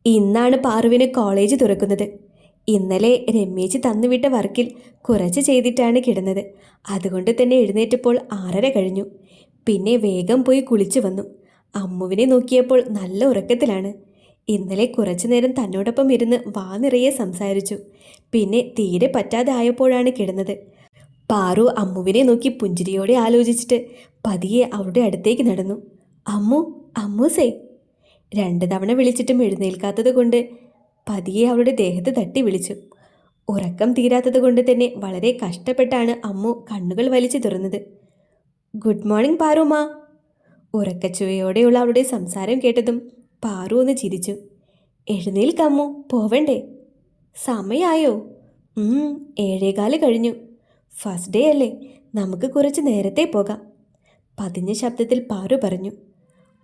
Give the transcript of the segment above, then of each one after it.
ഇന്നാണ് പാറുവിന് കോളേജ് തുറക്കുന്നത്. ഇന്നലെ രമ്യേച്ചി തന്നുവിട്ട വർക്കിൽ കുറച്ച് ചെയ്തിട്ടാണ് കിടന്നത്. അതുകൊണ്ട് തന്നെ എഴുന്നേറ്റപ്പോൾ 6:30 കഴിഞ്ഞു. പിന്നെ വേഗം പോയി കുളിച്ചു വന്നു. അമ്മുവിനെ നോക്കിയപ്പോൾ നല്ല ഉറക്കത്തിലാണ്. ഇന്നലെ കുറച്ചു നേരം തന്നോടൊപ്പം ഇരുന്ന് വാ നിറയെ സംസാരിച്ചു. പിന്നെ തീരെ പറ്റാതെ ആയപ്പോഴാണ് കിടന്നത്. പാറു അമ്മുവിനെ നോക്കി പുഞ്ചിരിയോടെ ആലോചിച്ചിട്ട് പതിയെ അവളുടെ അടുത്തേക്ക് നടന്നു. അമ്മു, അമ്മൂസേ. 2 തവണ വിളിച്ചിട്ടും എഴുന്നേൽക്കാത്തത് കൊണ്ട് പതിയെ അവളുടെ ദേഹത്ത് തട്ടി വിളിച്ചു. ഉറക്കം തീരാത്തത് കൊണ്ട് തന്നെ വളരെ കഷ്ടപ്പെട്ടാണ് അമ്മു കണ്ണുകൾ വലിച്ചു തുറന്നത്. Good morning പാറുമാ. ഉറക്കച്ചുവയോടെയുള്ള അവളുടെ സംസാരം കേട്ടതും പാറു ഒന്ന് ചിരിച്ചു. എഴുന്നേൽക്കമ്മു, പോവണ്ടേ? സമയായോ? 7:15 കഴിഞ്ഞു. ഫസ്റ്റ് ഡേ അല്ലേ, നമുക്ക് കുറച്ച് നേരത്തെ പോകാം. പതിഞ്ഞ ശബ്ദത്തിൽ പാറു പറഞ്ഞു.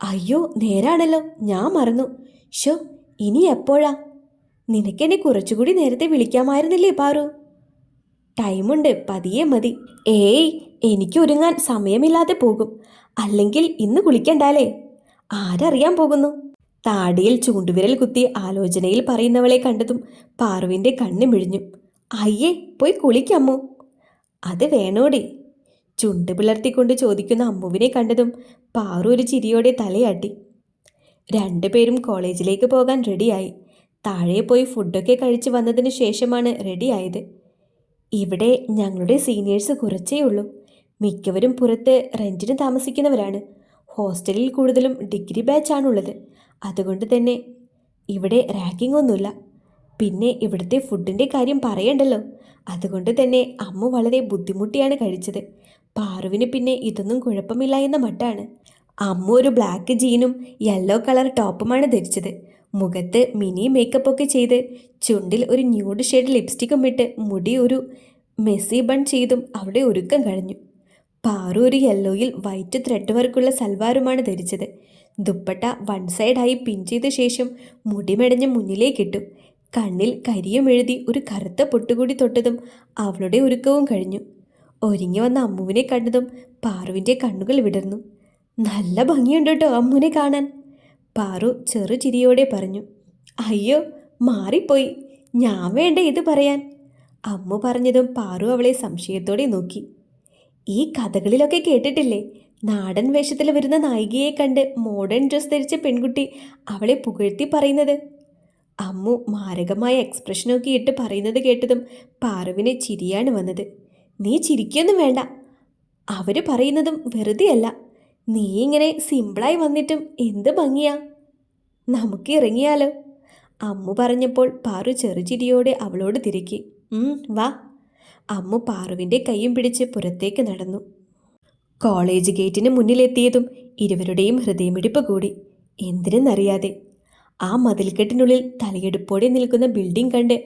അയ്യോ, നേരാണല്ലോ, ഞാൻ മറന്നു. ഷോ, ഇനി എപ്പോഴാ? നിനക്കെന്നെ കുറച്ചുകൂടി നേരത്തെ വിളിക്കാമായിരുന്നില്ലേ പാറു? ടൈമുണ്ട്, പതിയെ മതി. ഏയ്, എനിക്ക് ഒരുങ്ങാൻ സമയമില്ലാതെ പോകും. അല്ലെങ്കിൽ ഇന്ന് കുളിക്കണ്ടാലേ? ആരറിയാൻ പോകുന്നു? താടിയിൽ ചൂണ്ടുവിരൽ കുത്തി ആലോചനയിൽ പറയുന്നവളെ കണ്ടതും പാറുവിൻ്റെ കണ്ണ് മിഴിഞ്ഞു. അയ്യേ, പോയി കുളിക്കമ്മു. അത് വേണോടി? ചുണ്ട് പിളർത്തിക്കൊണ്ട് ചോദിക്കുന്ന അമ്മുവിനെ കണ്ടതും പാറു ഒരു ചിരിയോടെ തലയാട്ടി. 2 പേരും കോളേജിലേക്ക് പോകാൻ റെഡിയായി. താഴെ പോയി ഫുഡൊക്കെ കഴിച്ച് വന്നതിന് ശേഷമാണ് റെഡിയായത്. ഇവിടെ ഞങ്ങളുടെ സീനിയേഴ്സ് കുറച്ചേ ഉള്ളൂ. മിക്കവരും പുറത്ത് റെൻറ്റിന് താമസിക്കുന്നവരാണ്. ഹോസ്റ്റലിൽ കൂടുതലും ഡിഗ്രി ബാച്ചാണുള്ളത്. അതുകൊണ്ട് തന്നെ ഇവിടെ റാങ്കിങ് ഒന്നുമില്ല. പിന്നെ ഇവിടുത്തെ ഫുഡിൻ്റെ കാര്യം പറയണ്ടല്ലോ. അതുകൊണ്ട് തന്നെ അമ്മ വളരെ ബുദ്ധിമുട്ടിയാണ് കഴിച്ചത്. പാറുവിന് പിന്നെ ഇതൊന്നും കുഴപ്പമില്ല എന്ന മട്ടാണ്. അമ്മ ഒരു ബ്ലാക്ക് ജീനും യെല്ലോ കളർ ടോപ്പുമാണ് ധരിച്ചത്. മുഖത്ത് മിനി മേക്കപ്പ് ഒക്കെ ചെയ്ത് ചുണ്ടിൽ ഒരു ന്യൂഡ് ഷെയ്ഡ് ലിപ്സ്റ്റിക്കും ഇട്ട് മുടി ഒരു മെസ്സി ബൺ ചെയ്തും അവിടെ ഒരുക്കം കഴിഞ്ഞു. പാറു ഒരു യെല്ലോയിൽ വൈറ്റ് ത്രെഡ് വർക്കുള്ള സൽവാറുമാണ് ധരിച്ചത്. ദുപ്പട്ട 1 സൈഡായി പിൻ ചെയ്ത ശേഷം മുടിമെടഞ്ഞ് മുന്നിലേക്കിട്ടു. കണ്ണിൽ കരിയും എഴുതി ഒരു കറുത്ത പൊട്ടുകൂടി തൊട്ടതും അവളുടെ ഒരുക്കവും കഴിഞ്ഞു. ഒരുങ്ങി വന്ന അമ്മുവിനെ കണ്ടതും പാറുവിൻ്റെ കണ്ണുകൾ വിടർന്നു. നല്ല ഭംഗിയുണ്ട് കേട്ടോ അമ്മുവിനെ കാണാൻ, പാറു ചെറു ചിരിയോടെ പറഞ്ഞു. അയ്യോ, മാറിപ്പോയി, ഞാൻ വേണ്ട ഇത് പറയാൻ? അമ്മു പറഞ്ഞതും പാറു അവളെ സംശയത്തോടെ നോക്കി. ഈ കഥകളിലൊക്കെ കേട്ടിട്ടില്ലേ, നാടൻ വേഷത്തിൽ വരുന്ന നായികയെ കണ്ട് മോഡേൺ ഡ്രസ് ധരിച്ച പെൺകുട്ടി അവളെ പുകഴ്ത്തി പറയുന്നത്? അമ്മു മാരകമായ എക്സ്പ്രഷനൊക്കെ ഇട്ട് പറയുന്നത് കേട്ടതും പാറുവിന് ചിരിയാണ് വന്നത്. നീ ചിരിക്കൊന്നും വേണ്ട, അവർ പറയുന്നതും വെറുതെയല്ല. നീ ഇങ്ങനെ സിമ്പിളായി വന്നിട്ടും എന്ത് ഭംഗിയാ. നമുക്ക് ഇറങ്ങിയാലോ? അമ്മു പറഞ്ഞപ്പോൾ പാറു ചെറുചിരിയോടെ അവളോട് തിരക്കി. വാ. അമ്മു പാറുവിൻ്റെ കൈയും പിടിച്ച് പുറത്തേക്ക് നടന്നു. കോളേജ് ഗേറ്റിന് മുന്നിലെത്തിയതും ഇരുവരുടെയും ഹൃദയമിടിപ്പ് കൂടി. എന്തിനെന്നറിയാതെ. ആ മതിൽക്കെട്ടിനുള്ളിൽ തലയെടുപ്പോടെ നിൽക്കുന്ന ബിൽഡിംഗ് കണ്ട്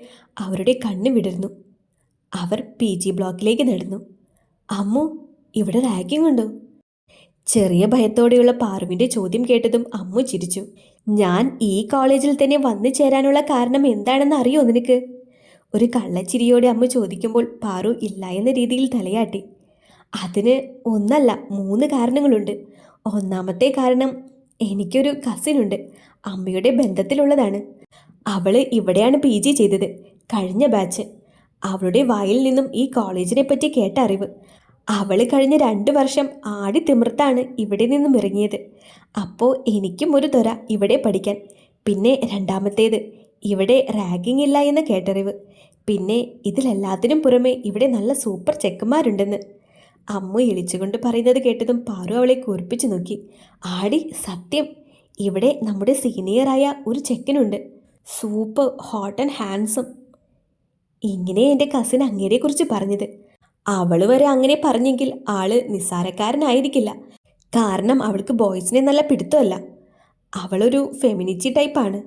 അവരുടെ കണ്ണ് വിടർന്നു. അവർ PG ബ്ലോക്കിലേക്ക് നടന്നു. അമ്മു, ഇവിടെ റാങ്കിങ് ഉണ്ടോ? ചെറിയ ഭയത്തോടെയുള്ള പാറുവിൻ്റെ ചോദ്യം കേട്ടതും അമ്മു ചിരിച്ചു. ഞാൻ ഈ കോളേജിൽ തന്നെ വന്നു ചേരാനുള്ള കാരണം എന്താണെന്ന് അറിയോ നിനക്ക്? ഒരു കള്ളച്ചിരിയോടെ അമ്മ ചോദിക്കുമ്പോൾ പാറു ഇല്ല എന്ന രീതിയിൽ തലയാട്ടി. അതിന് ഒന്നല്ല 3 കാരണങ്ങളുണ്ട്. ഒന്നാമത്തെ കാരണം, എനിക്കൊരു കസിനുണ്ട്, അമ്മയുടെ ബന്ധത്തിലുള്ളതാണ്. അവള് ഇവിടെയാണ് PG ചെയ്തത്, കഴിഞ്ഞ ബാച്ച്. അവളുടെ വായിൽ നിന്നും ഈ കോളേജിനെ പറ്റി കേട്ട അറിവ്. അവൾ കഴിഞ്ഞ 2 വർഷം ആടി തിമിർത്താണ് ഇവിടെ നിന്നും ഇറങ്ങിയത്. അപ്പോൾ എനിക്കും ഒരു ത്വര ഇവിടെ പഠിക്കാൻ. പിന്നെ രണ്ടാമത്തേത്, ഇവിടെ റാഗിങ് ഇല്ല എന്ന കേട്ടറിവ്. പിന്നെ ഇതിലെല്ലാത്തിനും പുറമെ ഇവിടെ നല്ല സൂപ്പർ ചെക്കന്മാരുണ്ടെന്ന്. അമ്മ ഇളിച്ചുകൊണ്ട് പറയുന്നത് കേട്ടതും പാറു അവളെ കൂർപ്പിച്ചു നോക്കി. ആടി സത്യം, ഇവിടെ നമ്മുടെ സീനിയറായ ഒരു ചെക്കനുണ്ട്, സൂപ്പർ ഹോട്ട് ആൻഡ് ഹാൻസം. ഇങ്ങനെ എൻ്റെ കസിൻ അങ്ങേരെക്കുറിച്ച് പറഞ്ഞത്. അവൾ വരെ അങ്ങനെ പറഞ്ഞെങ്കിൽ ആള് നിസ്സാരക്കാരനായിരിക്കില്ല. കാരണം അവൾക്ക് ബോയ്സിനെ നല്ല പിടുത്തമല്ല. അവളൊരു ഫെമിനിറ്റി ടൈപ്പാണ്.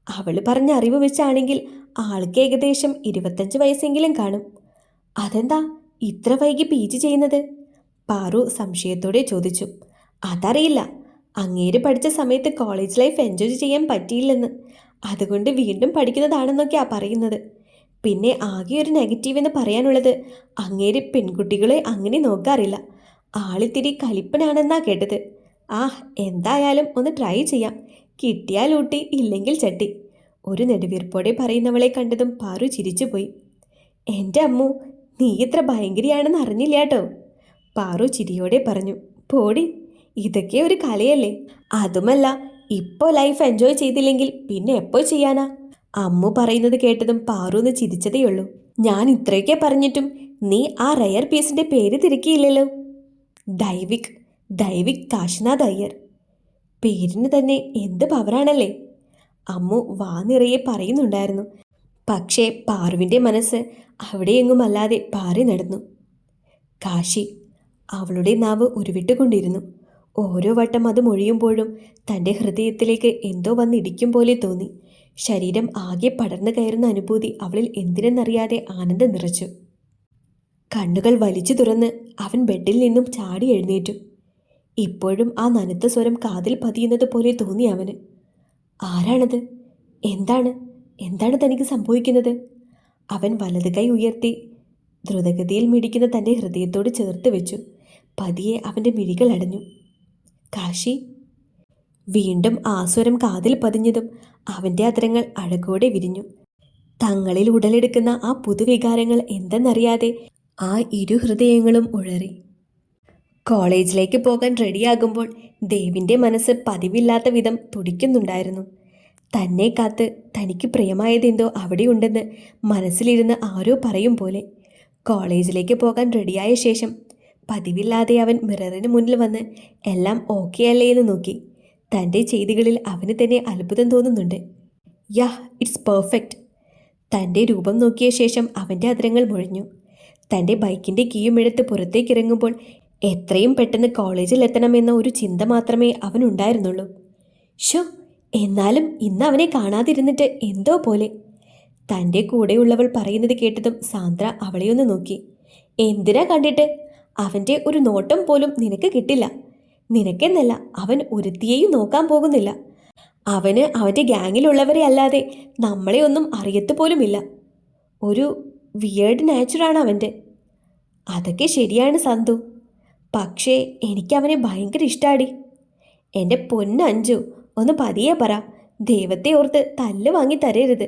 അവൾ പറഞ്ഞ അറിവ് വെച്ചാണെങ്കിൽ ആൾക്ക് ഏകദേശം 25 വയസ്സെങ്കിലും കാണും. അതെന്താ ഇത്ര വൈകി PG ചെയ്യുന്നത്? പാറു സംശയത്തോടെ ചോദിച്ചു. അതറിയില്ല, അങ്ങേര് പഠിച്ച സമയത്ത് കോളേജ് ലൈഫ് എൻജോയ് ചെയ്യാൻ പറ്റിയില്ലെന്ന്, അതുകൊണ്ട് വീണ്ടും പഠിക്കുന്നതാണെന്നൊക്കെയാ പറയുന്നത്. പിന്നെ ആകെ ഒരു നെഗറ്റീവ് എന്ന് പറയാനുള്ളത്, അങ്ങേര് പെൺകുട്ടികളെ അങ്ങനെ നോക്കാറില്ല. ആളിത്തിരി കലിപ്പനാണെന്നാ കേട്ടത്. എന്തായാലും ഒന്ന് ട്രൈ ചെയ്യാം, കിട്ടിയാൽ ഊട്ടി, ഇല്ലെങ്കിൽ ചട്ടി. ഒരു നെടുവീർപ്പോടെ പറയുന്നവളെ കണ്ടതും പാറു ചിരിച്ചുപോയി. എൻ്റെ അമ്മു, നീ ഇത്ര ഭയങ്കരിയാണെന്ന് അറിഞ്ഞില്ല കേട്ടോ, പാറു ചിരിയോടെ പറഞ്ഞു. പോടി, ഇതൊക്കെ ഒരു കലയല്ലേ. അതുമല്ല, ഇപ്പോൾ ലൈഫ് എൻജോയ് ചെയ്തില്ലെങ്കിൽ പിന്നെ എപ്പോൾ ചെയ്യാനാ? അമ്മു പറയുന്നത് കേട്ടതും പാറുന്ന് ചിരിച്ചതേയുള്ളൂ. ഞാൻ ഇത്രയൊക്കെ പറഞ്ഞിട്ടും നീ ആ റയർ പീസിന്റെ പേര് തിരക്കിയില്ലല്ലോ. ദൈവിക് ദൈവിക് കാശിനാഥ് അയ്യർ. പേരിന് തന്നെ എന്ത് പവറാണല്ലേ. അമ്മു വാ നിറയെ പറയുന്നുണ്ടായിരുന്നു. പക്ഷേ പാറുവിൻ്റെ മനസ്സ് അവിടെയെങ്ങുമല്ലാതെ പാറി നടന്നു. കാശി. അവളുടെ നാവ് ഉരുവിട്ടുകൊണ്ടിരുന്നു. ഓരോ വട്ടം അത് മൊഴിയുമ്പോഴും തൻ്റെ ഹൃദയത്തിലേക്ക് എന്തോ വന്നിടിക്കും പോലെ തോന്നി. ശരീരം ആകെ പടർന്നു കയറുന്ന അനുഭൂതി അവളിൽ എന്തിനെന്നറിയാതെ ആനന്ദം നിറച്ചു. കണ്ണുകൾ വലിച്ചു തുറന്ന് അവൻ ബെഡിൽ നിന്നും ചാടി എഴുന്നേറ്റു. ഇപ്പോഴും ആ നനുത്ത സ്വരം കാതിൽ പതിയുന്നത് പോലെ തോന്നി അവന്. ആരാണത്? എന്താണ് എന്താണ് തനിക്ക് സംഭവിക്കുന്നത്? അവൻ വലത് കൈ ഉയർത്തി ദ്രുതഗതിയിൽ മിടിക്കുന്ന തൻ്റെ ഹൃദയത്തോട് ചേർത്ത് വെച്ചു. പതിയെ അവൻ്റെ മിഴികൾ അടഞ്ഞു. കാശി. വീണ്ടും ആ സ്വരം കാതിൽ പതിഞ്ഞതും അവൻ്റെ അധരങ്ങൾ അഴകോടെ വിരിഞ്ഞു. തങ്ങളിൽ ഉടലെടുക്കുന്ന ആ പുതുവികാരങ്ങൾ എന്തെന്നറിയാതെ ആ ഇരു ഹൃദയങ്ങളും ഉഴറി. കോളേജിലേക്ക് പോകാൻ റെഡിയാകുമ്പോൾ ദേവിൻ്റെ മനസ്സ് പതിവില്ലാത്ത വിധം തുടിക്കുന്നുണ്ടായിരുന്നു. തന്നെ കാത്ത് തനിക്ക് പ്രിയമായതെന്തോ അവിടെയുണ്ടെന്ന് മനസ്സിലിരുന്ന് ആരോ പറയും പോലെ. കോളേജിലേക്ക് പോകാൻ റെഡിയായ ശേഷം പതിവില്ലാതെ അവൻ മിററിന് മുന്നിൽ വന്ന് എല്ലാം ഓക്കെ അല്ലേ എന്ന് നോക്കി. തൻ്റെ ചെയ്തികളിൽ അവന് തന്നെ അത്ഭുതം തോന്നുന്നുണ്ട്. യാ, ഇറ്റ്സ് പെർഫെക്റ്റ്. തൻ്റെ രൂപം നോക്കിയ ശേഷം അവൻ്റെ അധരങ്ങൾ മുഴഞ്ഞു. തൻ്റെ ബൈക്കിൻ്റെ കീയും എടുത്ത് പുറത്തേക്കിറങ്ങുമ്പോൾ എത്രയും പെട്ടെന്ന് കോളേജിൽ എത്തണമെന്ന ഒരു ചിന്ത മാത്രമേ അവനുണ്ടായിരുന്നുള്ളൂ. ഷോ, എന്നാലും ഇന്ന് അവനെ കാണാതിരുന്നിട്ട് എന്തോ പോലെ. തൻ്റെ കൂടെയുള്ളവൾ പറയുന്നത് കേട്ടതും സാന്ദ്ര അവളെയൊന്ന് നോക്കി. എന്തിനാ കണ്ടിട്ട്? അവൻ്റെ ഒരു നോട്ടം പോലും നിനക്ക് കിട്ടില്ല. നിനക്കെന്നല്ല, അവൻ ഒരുത്തിയെയും നോക്കാൻ പോകുന്നില്ല. അവന് അവൻ്റെ ഗ്യാങ്ങിലുള്ളവരെ അല്ലാതെ നമ്മളെ ഒന്നും അറിയത്തുപോലുമില്ല. ഒരു വിയേർഡ് നാച്ചുറാണ് അവൻ്റെ. അതൊക്കെ ശരിയാണ് സന്തു, പക്ഷേ എനിക്കവനെ ഭയങ്കര ഇഷ്ടാടി. എൻ്റെ പൊന്നഞ്ചു, ഒന്ന് പതിയെ പറ. ദൈവത്തെ ഓർത്ത് തല്ല് വാങ്ങി തരരുത്.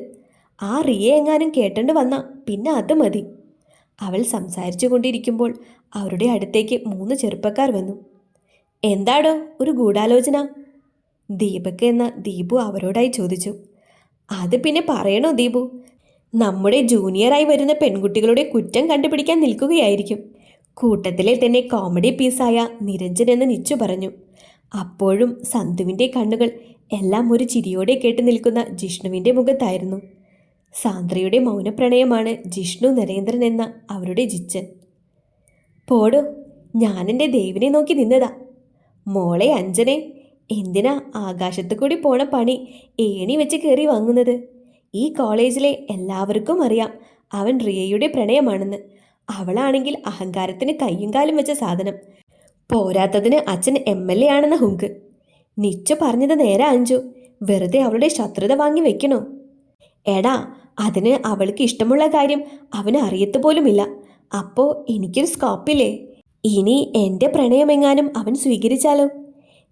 ആ റിയെ എങ്ങാനും കേട്ടോണ്ട് വന്നാ പിന്നെ അത് മതി. അവൾ സംസാരിച്ചു കൊണ്ടിരിക്കുമ്പോൾ അവരുടെ അടുത്തേക്ക് 3 ചെറുപ്പക്കാർ വന്നു. എന്താടോ ഒരു ഗൂഢാലോചന? ദീപക് എന്ന ദീപു അവരോടായി ചോദിച്ചു. അത് പിന്നെ പറയണോ ദീപു? നമ്മുടെ ജൂനിയറായി വരുന്ന പെൺകുട്ടികളുടെ കുറ്റം കണ്ടുപിടിക്കാൻ നിൽക്കുകയായിരിക്കും. കൂട്ടത്തിലെ തന്നെ കോമഡി പീസായ നിരഞ്ജൻ എന്ന് നിച്ചു പറഞ്ഞു. അപ്പോഴും സന്തുവിൻ്റെ കണ്ണുകൾ എല്ലാം ഒരു ചിരിയോടെ കേട്ട് നിൽക്കുന്ന ജിഷ്ണുവിൻ്റെ മുഖത്തായിരുന്നു. സാന്ദ്രയുടെ മൗനപ്രണയമാണ് ജിഷ്ണു നരേന്ദ്രൻ എന്ന അവരുടെ ജിച്ചൻ. പോടോ, ഞാനെൻ്റെ ദേവിനെ നോക്കി നിന്നതാ. മോളെ അഞ്ജനെ, എന്തിനാ ആകാശത്തു കൂടി പോണ പണി ഏണി വെച്ച് കയറി വാങ്ങുന്നത്? ഈ കോളേജിലെ എല്ലാവർക്കും അറിയാം അവൻ റിയയുടെ പ്രണയമാണെന്ന്. അവളാണെങ്കിൽ അഹങ്കാരത്തിന് കയ്യും കാലും വെച്ച സാധനം. പോരാത്തതിന് അച്ഛൻ MLA ആണെന്ന ഹുങ്ക്. നിച്ചു പറഞ്ഞത് നേരെ അഞ്ചു. വെറുതെ അവളുടെ ശത്രുത വാങ്ങി വെക്കണോ? എടാ, അതിന് അവൾക്ക് ഇഷ്ടമുള്ള കാര്യം അവന് അറിയത്തുപോലുമില്ല. അപ്പോൾ എനിക്കൊരു സ്കോപ്പില്ലേ? ഇനി എൻ്റെ പ്രണയമെങ്ങാനും അവൻ സ്വീകരിച്ചാലോ?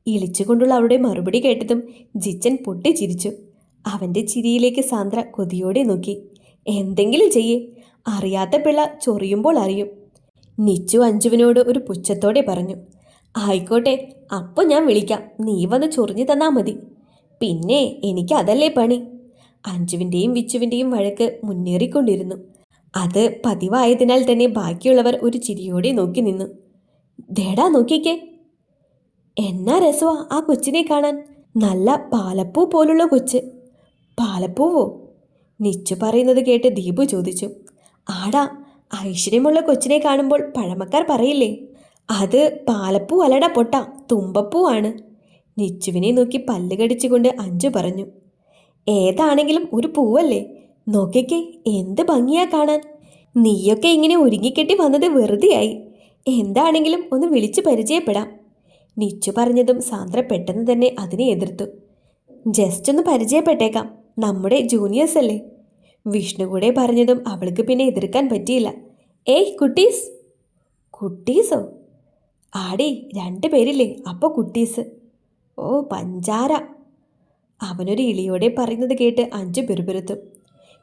ഇളിച്ചുകൊണ്ടുള്ള അവളുടെ മറുപടി കേട്ടതും ജിച്ചൻ പൊട്ടിച്ചിരിച്ചു. അവൻ്റെ ചിരിയിലേക്ക് സാന്ദ്ര കൊതിയോടെ നോക്കി. എന്തെങ്കിലും ചെയ്യേ, അറിയാത്ത പിള്ള ചൊറിയുമ്പോൾ അറിയും. നിച്ചു അഞ്ജുവിനോട് ഒരു പുച്ഛത്തോടെ പറഞ്ഞു. ആയിക്കോട്ടെ, അപ്പോൾ ഞാൻ വിളിക്കാം, നീ വന്ന് ചൊറിഞ്ഞു തന്നാ മതി. പിന്നെ എനിക്ക് അതല്ലേ പണി. അഞ്ജുവിൻ്റെയും വിച്ചുവിൻ്റെയും വഴക്ക് മുന്നേറിക്കൊണ്ടിരുന്നു. അത് പതിവായതിനാൽ തന്നെ ബാക്കിയുള്ളവർ ഒരു ചിരിയോടെ നോക്കി നിന്നു. ദേടാ നോക്കിക്കേ, എന്നാ രസമാ ആ കൊച്ചിനെ കാണാൻ. നല്ല പാലപ്പൂ പോലുള്ള കൊച്ച്. പാലപ്പൂവോ? നിച്ചു പറയുന്നത് കേട്ട് ദീപു ചോദിച്ചു. ആടാ, ഐശ്വര്യമുള്ള കൊച്ചിനെ കാണുമ്പോൾ പഴമക്കാർ പറയില്ലേ, അത് പാലപ്പൂ അല്ലടാ പൊട്ട, തുമ്പപ്പൂ ആണ്. നിച്ചുവിനെ നോക്കി പല്ല് കടിച്ചുകൊണ്ട് അഞ്ചു പറഞ്ഞു. ഏതാണെങ്കിലും ഒരു പൂവല്ലേ, നോക്കിക്കേ എന്ത് ഭംഗിയാ കാണാൻ. നീയൊക്കെ ഇങ്ങനെ ഒരുങ്ങിക്കെട്ടി വന്നത് വെറുതെയായി. എന്താണെങ്കിലും ഒന്ന് വിളിച്ചു പരിചയപ്പെടാം. നിച്ചു പറഞ്ഞതും സാന്ദ്ര പെട്ടെന്ന് തന്നെ അതിനെ എതിർത്തു. ജസ്റ്റ് ഒന്ന് പരിചയപ്പെട്ടേക്കാം, നമ്മുടെ ജൂനിയേഴ്സ് അല്ലേ. വിഷ്ണു കൂടെ പറഞ്ഞതും അവൾക്ക് പിന്നെ എതിർക്കാൻ പറ്റിയില്ല. ഏയ് കുട്ടീസ്. കുട്ടീസോ? ആടി, 2 പേരില്ലേ, അപ്പോൾ കുട്ടീസ്. ഓ പഞ്ചാര. അവനൊരു ഇളിയോടെ പറയുന്നത് കേട്ട് അഞ്ചു പിറുപിറുത്തു.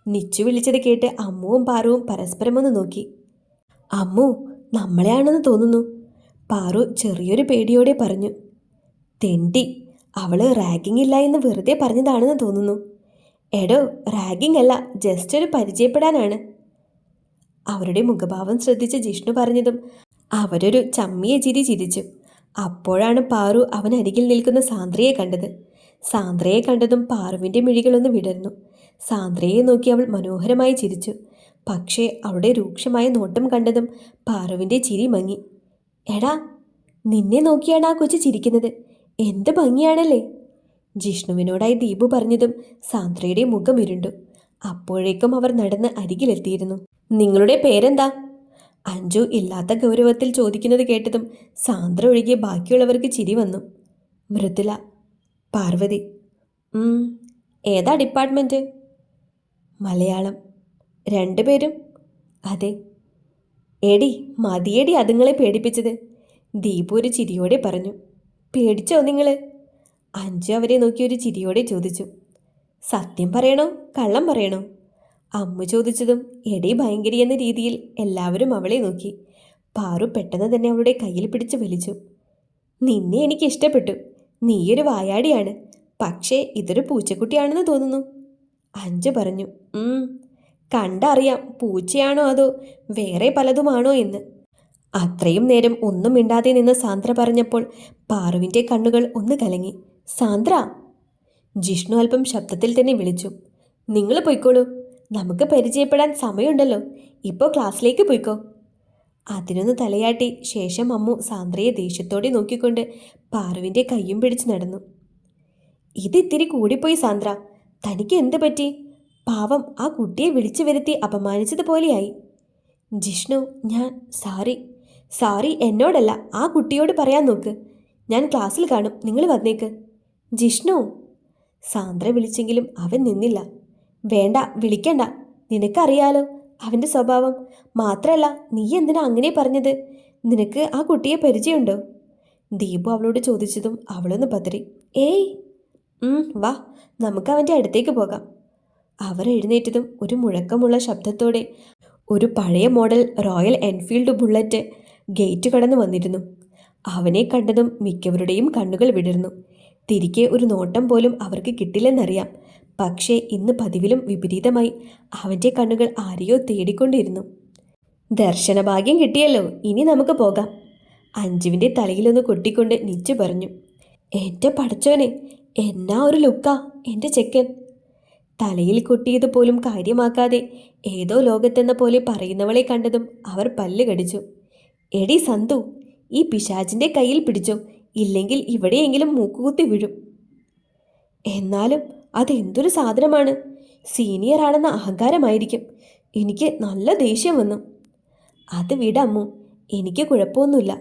നിച്ചു വിളിച്ചത് കേട്ട് അമ്മുവും പാറുവും പരസ്പരം ഒന്ന് നോക്കി. അമ്മു, നമ്മളെയാണെന്ന് തോന്നുന്നു, പാറു ചെറിയൊരു പേടിയോടെ പറഞ്ഞു. തെണ്ടി, അവള് റാഗിംഗ് ഇല്ല എന്ന് വെറുതെ പറഞ്ഞതാണെന്ന് തോന്നുന്നു. എടോ, റാഗിംഗ് അല്ല, ജസ്റ്റ് ഒരു പരിചയപ്പെടാനാണ്. അവരുടെ മുഖഭാവം ശ്രദ്ധിച്ച് ജിഷ്ണു പറഞ്ഞതും അവരൊരു ചമ്മിയ ചിരി ചിരിച്ചു. അപ്പോഴാണ് പാറു അവനരികിൽ നിൽക്കുന്ന സാന്ദ്രയെ കണ്ടത്. സാന്ദ്രയെ കണ്ടതും പാറുവിൻ്റെ മിഴികളൊന്ന് വിടർന്നു. സാന്ദ്രയെ നോക്കി അവൾ മനോഹരമായി ചിരിച്ചു. പക്ഷേ അവളുടെ രൂക്ഷമായ നോട്ടം കണ്ടതും പാറുവിൻ്റെ ചിരി മങ്ങി. എടാ, നിന്നെ നോക്കിയാണ് ആ കൊച്ചു ചിരിക്കുന്നത്. എന്ത് ഭംഗിയാണല്ലേ? ജിഷ്ണുവിനോടായി ദീപു പറഞ്ഞതും സാന്ദ്രയുടെ മുഖം ഇരുണ്ടു. അപ്പോഴേക്കും അവർ നടന്ന് അരികിലെത്തിയിരുന്നു. നിങ്ങളുടെ പേരെന്താ? അഞ്ജു ഇല്ലാത്ത ഗൗരവത്തിൽ ചോദിക്കുന്നത് കേട്ടതും സാന്ദ്ര ഒഴികെ ബാക്കിയുള്ളവർക്ക് ചിരി വന്നു. മൃദുല. പാർവതി. ഏതാ ഡിപ്പാർട്ട്മെൻറ്റ്? മലയാളം. രണ്ടുപേരും? അതെ. എടി മതിയടി അതുങ്ങളെ പേടിപ്പിച്ചത്, ദീപു ഒരു ചിരിയോടെ പറഞ്ഞു. പേടിച്ചോ നിങ്ങൾ? അഞ്ജു അവരെ നോക്കി ഒരു ചിരിയോടെ ചോദിച്ചു. സത്യം പറയണോ കള്ളം പറയണോ? അമ്മു ചോദിച്ചതും എടി ഭയങ്കരി എന്ന രീതിയിൽ എല്ലാവരും അവളെ നോക്കി. പാറു പെട്ടെന്ന് തന്നെ അവളുടെ കയ്യിൽ പിടിച്ച് വലിച്ചു. നിന്നെ എനിക്ക് ഇഷ്ടപ്പെട്ടു. നീയൊരു വായാടിയാണ്, പക്ഷേ ഇതൊരു പൂച്ചക്കുട്ടിയാണെന്ന് തോന്നുന്നു. അഞ്ജു പറഞ്ഞു. കണ്ടറിയാം പൂച്ചയാണോ അതോ വേറെ പലതുമാണോ എന്ന്. അത്രയും നേരം ഒന്നും മിണ്ടാതെ നിന്ന് സാന്ദ്ര പറഞ്ഞപ്പോൾ പാറുവിൻ്റെ കണ്ണുകൾ ഒന്ന് കലങ്ങി. സാന്ദ്ര! ജിഷ്ണു അല്പം ശബ്ദത്തിൽ തന്നെ വിളിച്ചു. നിങ്ങൾ പൊയ്ക്കോളൂ, നമുക്ക് പരിചയപ്പെടാൻ സമയമുണ്ടല്ലോ. ഇപ്പോൾ ക്ലാസ്സിലേക്ക് പോയിക്കോ. അതിനൊന്ന് തലയാട്ടി ശേഷം അമ്മു സാന്ദ്രയെ ദേഷ്യത്തോടെ നോക്കിക്കൊണ്ട് പാറുവിൻ്റെ കയ്യും പിടിച്ച് നടന്നു. ഇതിത്തിരി കൂടിപ്പോയി സാന്ദ്ര, തനിക്ക് എന്ത് പറ്റി? പാവം ആ കുട്ടിയെ വിളിച്ചു വരുത്തി അപമാനിച്ചതുപോലെയായി. ജിഷ്ണു, ഞാൻ സാറി എന്നോടല്ല, ആ കുട്ടിയോട് പറയാൻ നോക്ക്. ഞാൻ ക്ലാസ്സിൽ കാണും, നിങ്ങൾ വന്നേക്ക്. ജിഷ്ണു! സാന്ദ്ര വിളിച്ചെങ്കിലും അവൻ നിന്നില്ല. വേണ്ട, വിളിക്കണ്ട, നിനക്കറിയാലോ അവൻ്റെ സ്വഭാവം. മാത്രമല്ല, നീ എന്തിനാ അങ്ങനെ പറഞ്ഞത്? നിനക്ക് ആ കുട്ടിയെ പരിചയമുണ്ടോ? ദീപു അവളോട് ചോദിച്ചതും അവളൊന്ന് പതറി. ഏയ്. വാ, നമുക്ക് അവൻ്റെ അടുത്തേക്ക് പോകാം. അവർ എഴുന്നേറ്റതും ഒരു മുഴക്കമുള്ള ശബ്ദത്തോടെ ഒരു പഴയ model royal Enfield bullet gate കടന്നു വന്നിരുന്നു. അവനെ കണ്ടതും മിക്കവരുടെയും കണ്ണുകൾ വിടർന്നു. തിരികെ ഒരു നോട്ടം പോലും അവർക്ക് കിട്ടില്ലെന്നറിയാം. പക്ഷേ ഇന്ന് പതിവിലും വിപരീതമായി അവൻ്റെ കണ്ണുകൾ ആരെയോ തേടിക്കൊണ്ടിരുന്നു. ദർശനഭാഗ്യം കിട്ടിയല്ലോ, ഇനി നമുക്ക് പോകാം. അഞ്ജുവിൻ്റെ തലയിലൊന്ന് കൊട്ടിക്കൊണ്ട് നിച്ചു പറഞ്ഞു. എൻ്റെ പടച്ചോനെ, എന്നാ ഒരു ലുക്കാ എൻ്റെ ചെക്കൻ. തലയിൽ കൊട്ടിയതുപോലും കാര്യമാക്കാതെ ഏതോ ലോകത്തെന്ന പോലെ പറയുന്നവളെ കണ്ടതും അവർ പല്ല് കടിച്ചു. എടി സന്തു, ഈ പിശാചിൻ്റെ കയ്യിൽ പിടിച്ചോ, ഇല്ലെങ്കിൽ ഇവിടെയെങ്കിലും മൂക്കുകുത്തി വീഴും. എന്നാലും അതെന്തൊരു സാധനമാണ്! സീനിയർ ആണെന്ന അഹങ്കാരമായിരിക്കും. എനിക്ക് നല്ല ദേഷ്യം വന്നു. അത് വിടമ്മു, എനിക്ക് കുഴപ്പമൊന്നുമില്ല.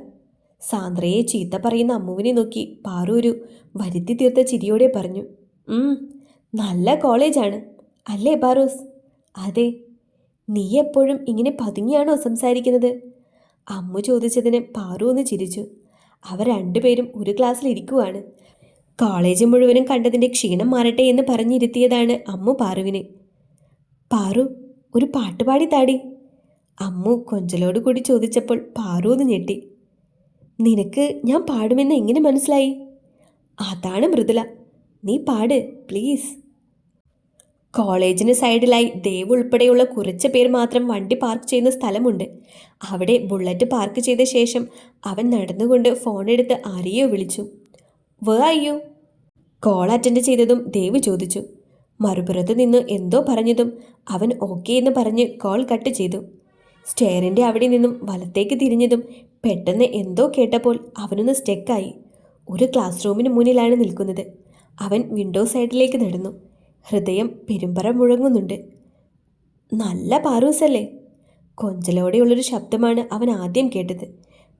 സാന്ദ്രയെ ചീത്ത പറയുന്ന അമ്മുവിനെ നോക്കി പാറു ഒരു വരുത്തി തീർത്ത ചിരിയോടെ പറഞ്ഞു. നല്ല കോളേജാണ് അല്ലേ പാറൂസ്? അതെ. നീ എപ്പോഴും ഇങ്ങനെ പതുങ്ങിയാണോ സംസാരിക്കുന്നത്? അമ്മു ചോദിച്ചതിന് പാറു ഒന്ന് ചിരിച്ചു. അവർ രണ്ടുപേരും ഒരു ക്ലാസ്സിൽ ഇരിക്കുവാണ്. കോളേജ് മുഴുവനും കണ്ടതിൻ്റെ ക്ഷീണം മാറട്ടെ എന്ന് പറഞ്ഞിരുത്തിയതാണ് അമ്മു പാറുവിനെ. പാറു, ഒരു പാട്ടുപാടി താടി. അമ്മു കൊഞ്ചലോട് കൂടി ചോദിച്ചപ്പോൾ പാറു ഒന്ന് ഞെട്ടി. നിനക്ക് ഞാൻ പാടുമെന്ന് എങ്ങനെ മനസ്സിലായി? അതാണ് മൃദുല, നീ പാട് പ്ലീസ്. കോളേജിന് സൈഡിലായി ദേവ് ഉൾപ്പെടെയുള്ള കുറച്ച് പേർ മാത്രം വണ്ടി പാർക്ക് ചെയ്യുന്ന സ്ഥലമുണ്ട്. അവിടെ ബുള്ളറ്റ് പാർക്ക് ചെയ്ത ശേഷം അവൻ നടന്നുകൊണ്ട് ഫോണെടുത്ത് ആരെയോ വിളിച്ചു. അയ്യോ. കോൾ അറ്റൻഡ് ചെയ്തതും ദേവ് ചോദിച്ചു. മറുപുറത്ത് നിന്ന് എന്തോ പറഞ്ഞതും അവൻ ഓക്കെ എന്ന് പറഞ്ഞ് കോൾ കട്ട് ചെയ്തു. സ്റ്റെയറിൻ്റെ അവിടെ നിന്നും വലത്തേക്ക് തിരിഞ്ഞതും പെട്ടെന്ന് എന്തോ കേട്ടപ്പോൾ അവനൊന്ന് സ്റ്റെക്കായി. ഒരു ക്ലാസ് റൂമിന് മുന്നിലാണ് നിൽക്കുന്നത്. അവൻ വിൻഡോ സൈഡിലേക്ക് നടന്നു. ഹൃദയം പെരുമ്പറ മുഴങ്ങുന്നുണ്ട്. നല്ല പാറൂസല്ലേ? കൊഞ്ചലോടെയുള്ളൊരു ശബ്ദമാണ് അവൻ ആദ്യം കേട്ടത്.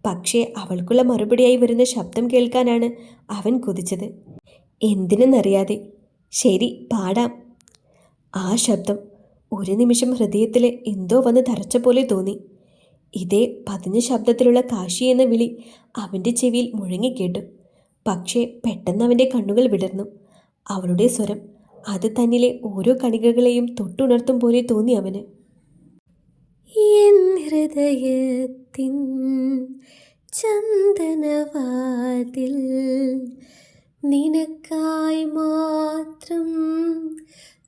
പക്ഷേ അവൾക്കുള്ള മറുപടിയായി വരുന്ന ശബ്ദം കേൾക്കാനാണ് അവൻ കൊതിച്ചത്. എന്തിനെന്നറിയാതെ. ശരി, പാടാം. ആ ശബ്ദം ഒരു നിമിഷം ഹൃദയത്തിൽ എന്തോ വന്ന് തറച്ച പോലെ തോന്നി. ഇതേ പതിഞ്ഞ ശബ്ദത്തിലുള്ള കാശി എന്ന വിളി അവൻ്റെ ചെവിയിൽ മുഴങ്ങിക്കേട്ടു. പക്ഷേ പെട്ടെന്ന് അവൻ്റെ കണ്ണുകൾ വിടർന്നു. അവളുടെ സ്വരം അത് തന്നിലെ ഓരോ കണികകളെയും തൊട്ടുണർത്തും പോലെ തോന്നി അവന്. എൻ ഹൃദയത്തിൻ ചന്ദനവാതിൽ നിനക്കായി മാത്രം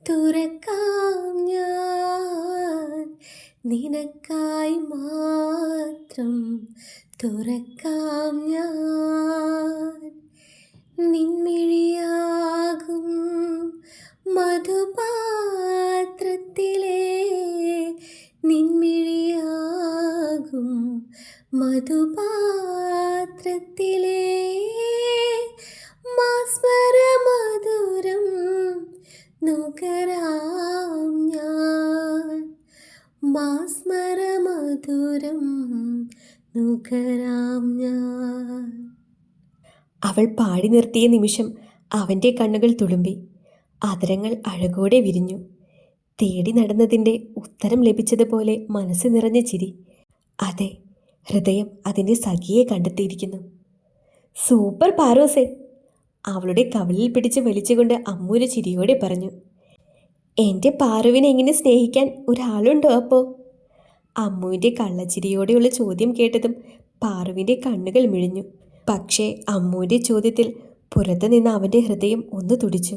തുറക്കാം ഞാൻ, നിനക്കായി മാത്രം തുറക്കാം ഞാൻ. നിൻമിഴിയാകും മധുപാത്രത്തിലെ, നിൻമിഴിയാകും മധുപാത്രത്തിലെ മാസ്മര മധുരം നുകരാം ഞാൻ, മാസ്മര മധുരം നുകരാം ഞാൻ. അവൾ പാടി നിർത്തിയ നിമിഷം അവൻ്റെ കണ്ണുകൾ തുളുമ്പി, അതരങ്ങൾ അഴകോടെ വിരിഞ്ഞു. തേടി നടന്നതിൻ്റെ ഉത്തരം ലഭിച്ചതുപോലെ മനസ്സ് നിറഞ്ഞ ചിരി. അതെ, ഹൃദയം അതിൻ്റെ സഖിയെ കണ്ടെത്തിയിരിക്കുന്നു. സൂപ്പർ പാറോസേ, അവളുടെ കവിളിൽ പിടിച്ച് വലിച്ചുകൊണ്ട് അമ്മൂര് ചിരിയോടെ പറഞ്ഞു. എൻ്റെ പാറുവിനെ എങ്ങനെ സ്നേഹിക്കാൻ ഒരാളുണ്ടോ അപ്പോൾ? അമ്മുവിൻ്റെ കള്ളച്ചിരിയോടെയുള്ള ചോദ്യം കേട്ടതും പാറുവിൻ്റെ കണ്ണുകൾ മിഴിഞ്ഞു. പക്ഷേ അമ്മുവിൻ്റെ ചോദ്യത്തിൽ പുറത്തു നിന്ന് അവൻ്റെ ഹൃദയം ഒന്ന് തുടിച്ചു.